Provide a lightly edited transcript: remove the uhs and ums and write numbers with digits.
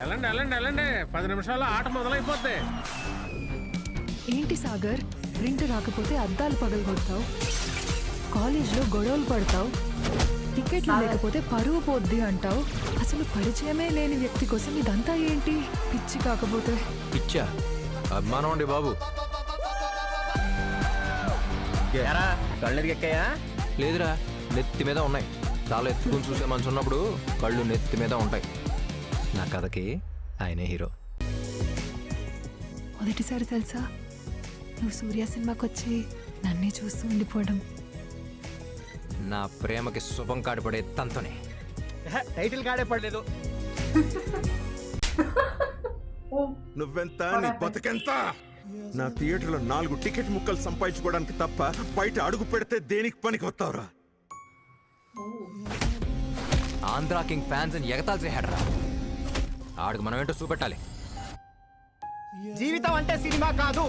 వెళ్ళండి వెళ్ళండి వెళ్ళండి 10 నిమిషాల్లో ఆట మొదలైపోద్ది. ఏంటి సాగర్, ప్రింట్ రాకపోతే అద్దాలు పగలగొడతావు, కాలేజ్లో గొడవలు పడతావు, టికెట్లు లేకపోతే పరువు పోద్ది అంటావు. అసలు పరిచయమే లేని వ్యక్తి కోసం ఇదంతా ఏంటి? పిచ్చి కాకపోతే పిచ్చా? అభిమానం అండి బాబు. కళ్ళెరికెక్కాయా? లేదురా, నెత్తి మీద ఉన్నాయి. చాలా ఎత్తుకుని చూసే మనసు ఉన్నప్పుడు కళ్ళు నెత్తి మీద ఉంటాయి. నా కథకి ఆయనే హీరో. మొదటిసారి తెలుసా నువ్వు సూర్య సినిమాకి వచ్చి నన్నే చూస్తూ ఉండిపోవడం. నా ప్రేమకి శుభం కాడిపడే తంతోనే. టైటిల్ కాడే పడలేదు. నువ్వెంత నీ బతుకెంత? నా థియేటర్లో 4 టికెట్ ముక్కలు సంపాదించుకోవడానికి తప్ప బయట అడుగు పెడితే దేనికి పనికి వస్తావురా? ఆంధ్రా కింగ్ ఫ్యాన్స్ అని ఎగతాలు చేశాడరా. ఆడికి మనం ఏంటో చూపెట్టాలి. జీవితం అంటే సినిమా కాదు.